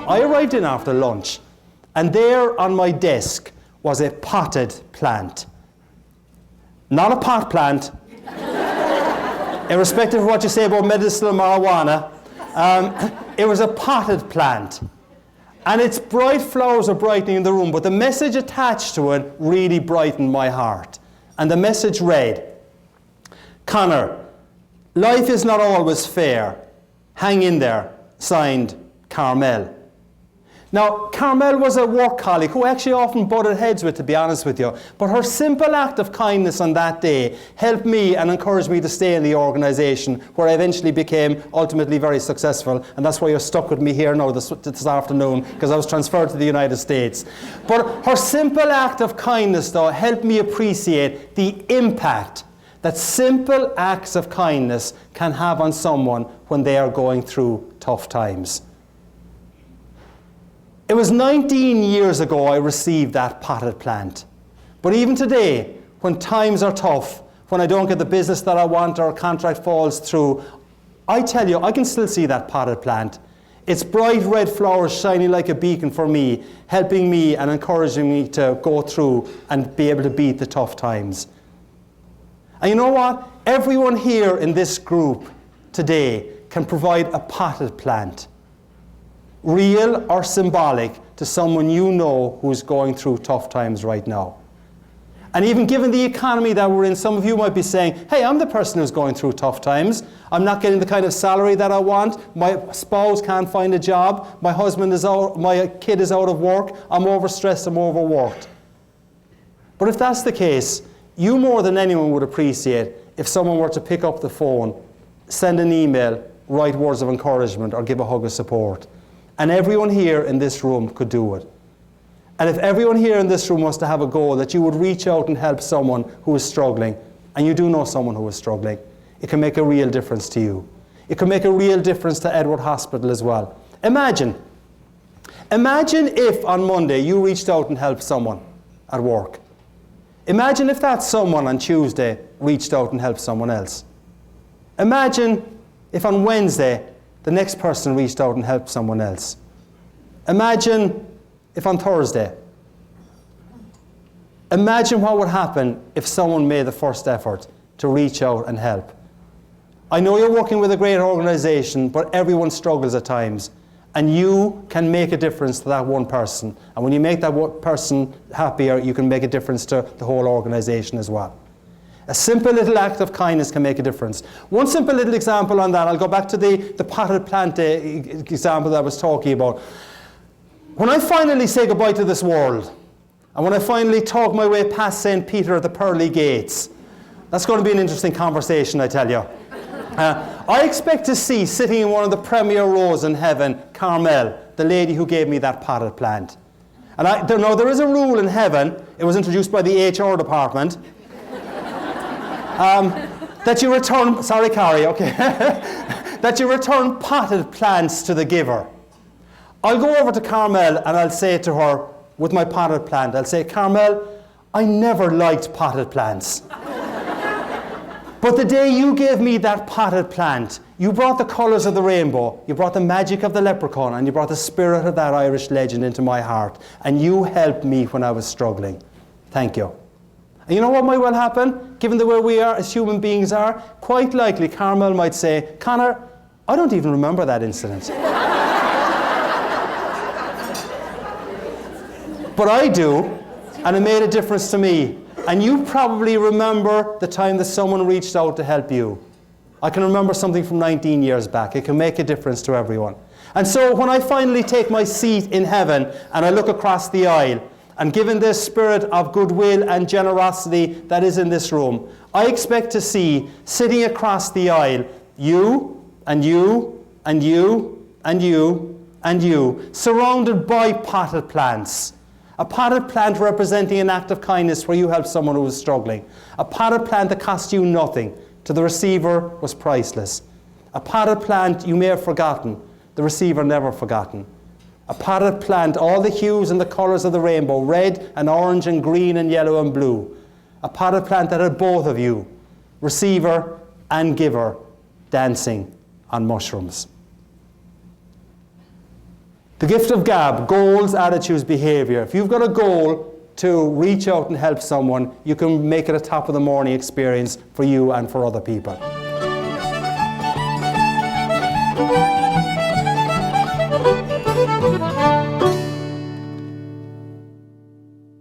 I arrived in after lunch, and there on my desk was a potted plant. Not a pot plant, irrespective of what you say about medicinal marijuana. It was a potted plant. And its bright flowers are brightening the room, but the message attached to it really brightened my heart. And the message read, Conor, life is not always fair. Hang in there. Signed, Carmel. Now, Carmel was a work colleague who actually often butted heads with, to be honest with you. But her simple act of kindness on that day helped me and encouraged me to stay in the organisation, where I eventually became ultimately very successful. And that's why you're stuck with me here now this afternoon, because I was transferred to the United States. But her simple act of kindness, though, helped me appreciate the impact that simple acts of kindness can have on someone when they are going through tough times. It was 19 years ago I received that potted plant. But even today, when times are tough, when I don't get the business that I want or a contract falls through, I tell you, I can still see that potted plant. Its bright red flowers shining like a beacon for me, helping me and encouraging me to go through and be able to beat the tough times. And you know what? Everyone here in this group today can provide a potted plant, real or symbolic, to someone you know who's going through tough times right now. And even given the economy that we're in, some of you might be saying, hey, I'm the person who's going through tough times. I'm not getting the kind of salary that I want. My spouse can't find a job. My husband is out, my kid is out of work. I'm overstressed, I'm overworked. But if that's the case, you more than anyone would appreciate if someone were to pick up the phone, send an email, write words of encouragement, or give a hug of support. And everyone here in this room could do it. And if everyone here in this room wants to have a goal that you would reach out and help someone who is struggling, and you do know someone who is struggling, it can make a real difference to you. It can make a real difference to Edward Hospital as well. Imagine if on Monday you reached out and helped someone at work. Imagine if that someone on Tuesday reached out and helped someone else. Imagine if on Wednesday the next person reached out and helped someone else. Imagine if on Thursday. Imagine what would happen if someone made the first effort to reach out and help. I know you're working with a great organisation, but everyone struggles at times. And you can make a difference to that one person. And when you make that one person happier, you can make a difference to the whole organisation as well. A simple little act of kindness can make a difference. One simple little example on that, I'll go back to the potted plant example that I was talking about. When I finally say goodbye to this world, and when I finally talk my way past St. Peter at the pearly gates, that's going to be an interesting conversation, I tell you. I expect to see, sitting in one of the premier rows in heaven, Carmel, the lady who gave me that potted plant. And there is a rule in heaven, it was introduced by the HR department, that you return, sorry Carrie, okay, that you return potted plants to the giver. I'll go over to Carmel and I'll say to her, with my potted plant, I'll say, Carmel, I never liked potted plants. But the day you gave me that potted plant, you brought the colours of the rainbow, you brought the magic of the leprechaun, and you brought the spirit of that Irish legend into my heart, and you helped me when I was struggling. Thank you. And you know what might well happen? Given the way we are as human beings are, quite likely Carmel might say, Conor, I don't even remember that incident. But I do, and it made a difference to me. And you probably remember the time that someone reached out to help you. I can remember something from 19 years back. It can make a difference to everyone. And so when I finally take my seat in heaven and I look across the aisle, and given this spirit of goodwill and generosity that is in this room, I expect to see, sitting across the aisle, you, and you, and you, and you, and you, surrounded by potted plants. A potted plant representing an act of kindness where you helped someone who was struggling. A potted plant that cost you nothing. To the receiver was priceless. A potted plant you may have forgotten. The receiver never forgotten. A potted plant, all the hues and the colours of the rainbow, red and orange and green and yellow and blue. A potted plant that had both of you, receiver and giver, dancing on mushrooms. The gift of gab, goals, attitudes, behavior. If you've got a goal to reach out and help someone, you can make it a top of the morning experience for you and for other people.